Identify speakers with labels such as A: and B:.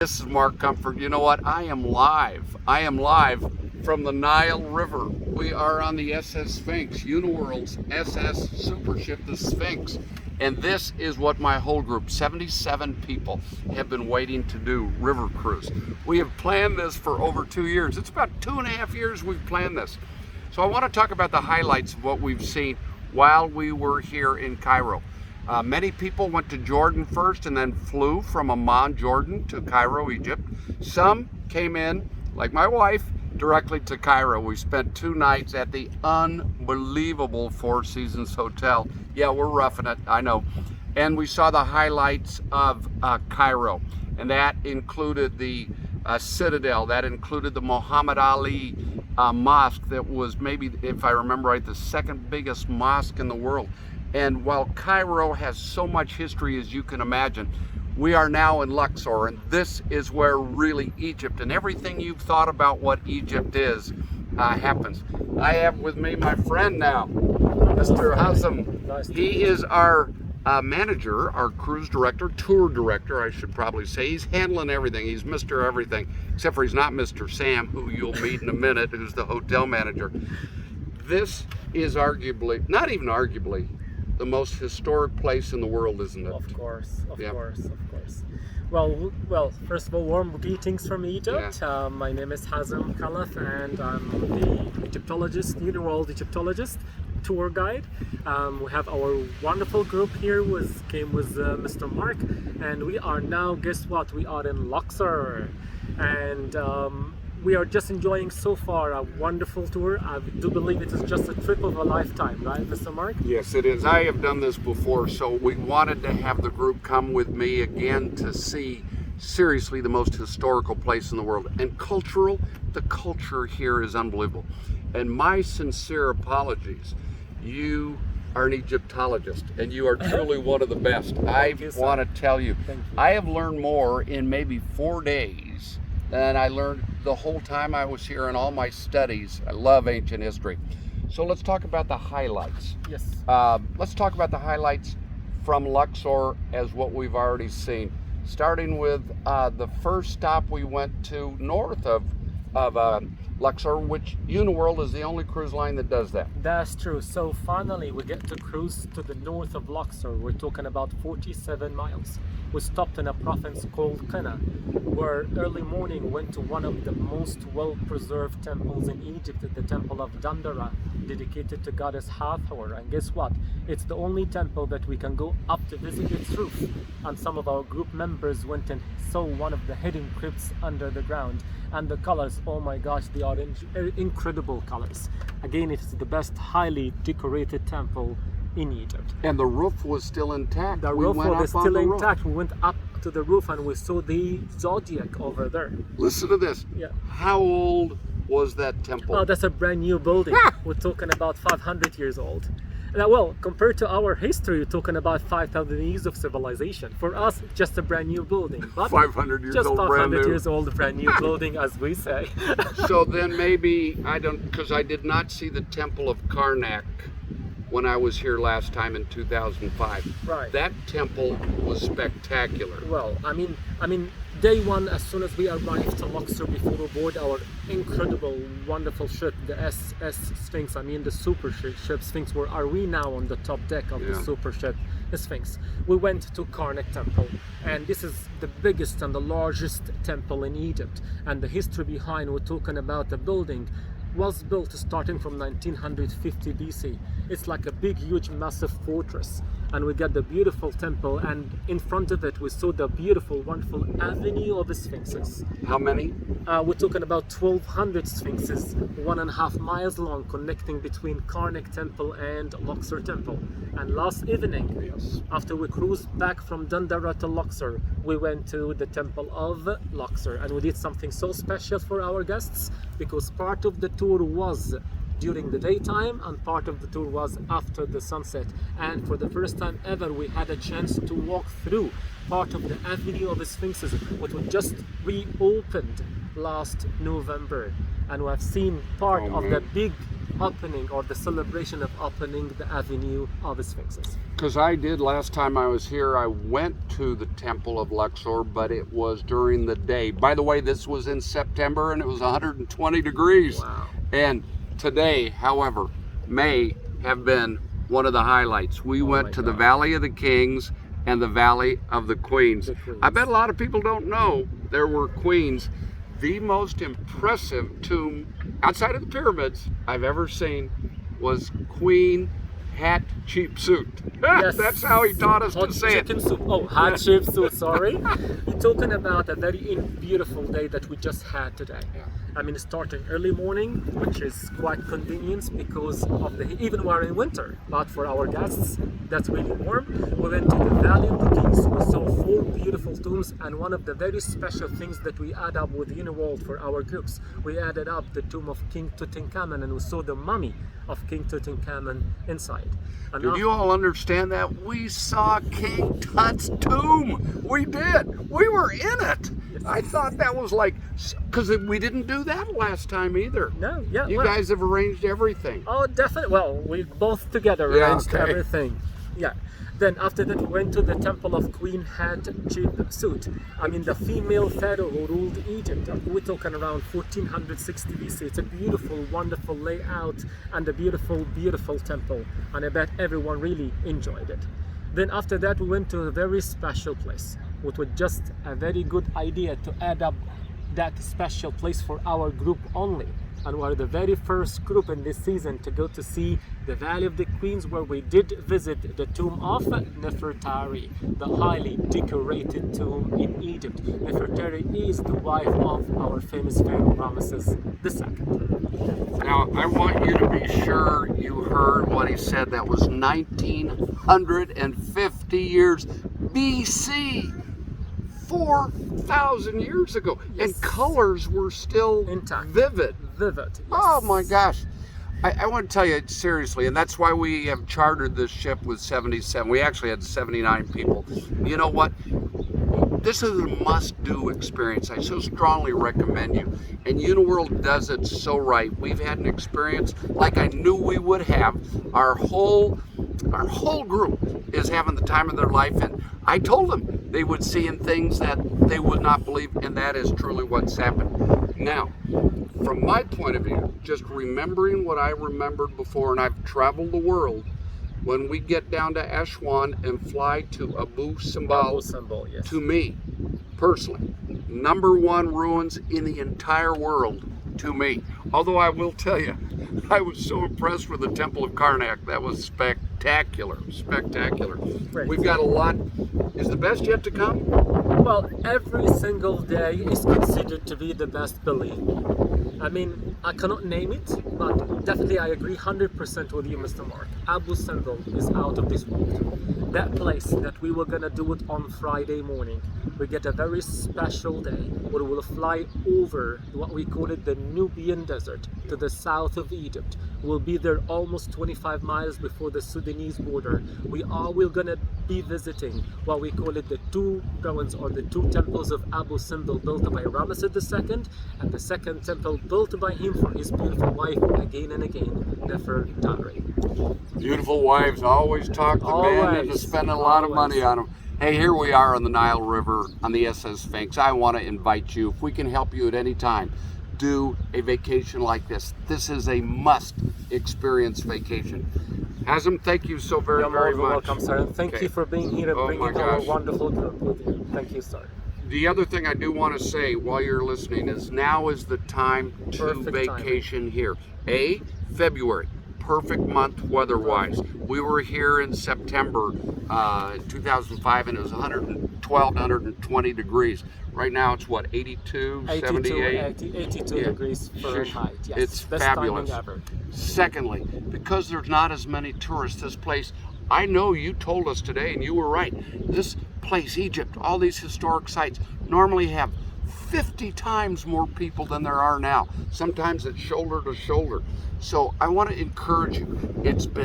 A: This is Mark Comfort. You know what? I am live. I am live from the Nile River. We are on the SS Sphinx, Uniworld's SS supership, the Sphinx. And this is what my whole group, 77 people, have been waiting to do, river cruise. We have planned this for over 2 years. It's about 2.5 years we've planned this. So I want to talk about the highlights of what we've seen while we were here in Cairo. Many people went to Jordan first and then flew from Amman, Jordan to Cairo, Egypt. Some came in, like my wife, directly to Cairo. We spent 2 nights at the unbelievable Four Seasons Hotel. Yeah, we're roughing it, I know. And we saw the highlights of Cairo. And that included the Citadel, that included the Muhammad Ali mosque that was maybe, if I remember right, the second biggest mosque in the world. And while Cairo has so much history as you can imagine, we are now in Luxor, and this is where really Egypt and everything you've thought about what Egypt is happens. I have with me my friend now, Mr. Hazem.
B: Nice.
A: He is our manager, our cruise director, tour director, I should probably say. He's handling everything. He's Mr. Everything, except for he's not Mr. Sam, who you'll meet in a minute, who's the hotel manager. This is arguably, not even arguably, the most historic place in the world, isn't it?
B: Of course, of
A: Yeah.
B: course. Well, first of all, warm greetings from Egypt.
A: Yeah.
B: My name is Hazem Khalaf, and I'm the Egyptologist, Uniworld Egyptologist, tour guide. We have our wonderful group here came with Mr. Mark, and we are now, guess what? We are in Luxor, and we are just enjoying so far a wonderful tour. I do believe it is just a trip of a lifetime, right, Mr. Mark?
A: Yes, it is. I have done this before, so we wanted to have the group come with me again to see seriously the most historical place in the world. And the culture here is unbelievable. And my sincere apologies. You are an Egyptologist, and you are truly one of the best. I want to tell you, I have learned more in maybe 4 days than I learned the whole time I was here in all my studies. I love ancient history. So let's talk about the highlights.
B: Yes.
A: Let's talk about the highlights from Luxor as what we've already seen. Starting with the first stop we went to north of Luxor, which Uniworld is the only cruise line that does that.
B: That's true. So finally we get to cruise to the north of Luxor. We're talking about 47 miles. We stopped in a province called Qina, where early morning went to one of the most well-preserved temples in Egypt, the temple of Dendera, dedicated to goddess Hathor. And guess what? It's the only temple that we can go up to visit its roof. And some of our group members went and saw one of the hidden crypts under the ground. And the colors, oh my gosh, they are incredible colors. Again, it's the best highly decorated temple in Egypt.
A: And the roof was still intact.
B: The roof was still intact. We went up to the roof and we saw the zodiac over there.
A: Listen to this.
B: Yeah.
A: How old was that temple?
B: Oh, that's a brand new building. We're talking about 500 years old. Now, well, compared to our history, you're talking about 5,000 years of civilization. For us, just a brand new building. But
A: 500 years
B: just
A: old,
B: 500 years old, brand new building, as we say.
A: So then maybe, because I did not see the Temple of Karnak when I was here last time in 2005.
B: Right. That
A: temple was spectacular.
B: Well, I mean, day one, as soon as we arrived to Luxor, before we board our incredible, wonderful ship, the SS Sphinx, the super ship Sphinx, where are we now on the top deck of the super ship Sphinx. We went to Karnak Temple, and this is the biggest and the largest temple in Egypt. And the history behind, we're talking about the building, was built starting from 1950 BC. It's like a big, huge, massive fortress. And we got the beautiful temple, and in front of it we saw the beautiful, wonderful avenue of sphinxes.
A: How many?
B: We're talking about 1,200 sphinxes, 1.5 miles long, connecting between Karnak Temple and Luxor Temple. And last evening, after we cruised back from Dendera to Luxor, we went to the Temple of Luxor, and we did something so special for our guests, because part of the tour was during the daytime and part of the tour was after the sunset. And for the first time ever, we had a chance to walk through part of the avenue of the sphinxes, which was just reopened last November, and we have seen part of the big opening or the celebration of opening the Avenue of the Sphinxes.
A: Because I did last time I was here, I went to the Temple of Luxor, but it was during the day. By the way, this was in September and it was 120 degrees.
B: Wow.
A: And today, however, may have been one of the highlights. We went to the Valley of the Kings and the Valley of the Queens. I bet a lot of people don't know there were queens. The most impressive tomb outside of the pyramids I've ever seen was Queen Hat Cheap Suit.
B: Yes.
A: That's how he taught us
B: Hot
A: to say it.
B: chicken soup. Oh, hot chip soup, sorry. You're talking about a very beautiful day that we just had today. I mean, starting early morning, which is quite convenient because of the even we're in winter, but for our guests, that's really warm. We went to the Valley of the Kings. We saw 4 beautiful tombs, and one of the very special things that we add up with Uniworld for our groups, we added up the tomb of King Tutankhamun, and we saw the mummy of King Tutankhamun inside. And
A: Did you all understand that? We saw King Tut's tomb. We did. We were in it.
B: Yes.
A: I thought that was like, because we didn't do that last time either.
B: No, yeah.
A: You guys have arranged everything.
B: Oh, definitely. Well, we both together
A: Yeah,
B: arranged
A: okay.
B: everything. Yeah. Then after that, we went to the Temple of Queen Hat Cheap Suit. I mean, the female pharaoh who ruled Egypt. We're talking around 1460 BC. It's a beautiful, wonderful layout and a beautiful, beautiful temple. And I bet everyone really enjoyed it. Then after that, we went to a very special place, which was just a very good idea to add up that special place for our group only. And we're the very first group in this season to go to see the Valley of the Queens, where we did visit the tomb of Nefertari, the highly decorated tomb in Egypt. Nefertari is the wife of our famous pharaoh Ramesses II.
A: Now, I want you to be sure you heard what he said. That was 1950 years BC. 4,000 years ago.
B: Yes.
A: And colors were still
B: Intact.
A: vivid.
B: Vivid. Yes.
A: Oh my gosh. I want to tell you seriously, and that's why we have chartered this ship with 77. We actually had 79 people. You know what? This is a must-do experience. I so strongly recommend you. And Uniworld does it so right. We've had an experience like I knew we would have. Our whole group is having the time of their life, and I told them they would see in things that they would not believe, and that is truly what's happened. Now, from my point of view, just remembering what I remembered before, and I've traveled the world, when we get down to Aswan and fly to Abu Simbel,
B: Yes.
A: to me, personally, #1 ruins in the entire world to me. Although I will tell you, I was so impressed with the Temple of Karnak. That was spectacular, spectacular.
B: Great.
A: We've got a lot. Is the best yet to come?
B: Well, every single day is considered to be the best, believe me. I mean, I cannot name it, but definitely I agree 100% with you, Mr. Mark. Abu Simbel is out of this world. That place that we were gonna do it on Friday morning, we get a very special day where we'll fly over what we call it the Nubian Desert to the south of Egypt. We'll be there almost 25 miles before the Sudanese border. We're gonna be visiting what we call it the 2 ruins or the 2 temples of Abu Simbel, built by Ramesses II, and the 2nd temple built by him for his beautiful wife again and again, Nefertari.
A: Beautiful wives always talk the man into
B: Always.
A: spending a lot of money on them. Hey, here we are on the Nile River on the SS Sphinx. I want to invite you, if we can help you at any time, do a vacation like this. This is a must experience vacation. Hazem, thank you so very,
B: You're
A: very
B: more than
A: much.
B: welcome, sir, and thank
A: Okay.
B: you for being here and
A: Oh
B: bringing
A: my
B: our
A: gosh.
B: wonderful group with you. Thank you, sir.
A: The other thing I do want to say while you're listening is now is the time to
B: Perfect
A: vacation here. February, perfect month weather-wise. We were here in September 2005 and it was 112 to 120 degrees. Right now it's what, 82, 78?
B: 82
A: Yeah.
B: degrees Fahrenheit. Yes,
A: It's
B: best
A: fabulous.
B: timing ever.
A: Secondly, because there's not as many tourists, this place, I know you told us today, and you were right, this place, Egypt, all these historic sites normally have 50 times more people than there are now. Sometimes it's shoulder to shoulder. So I want to encourage you. It's been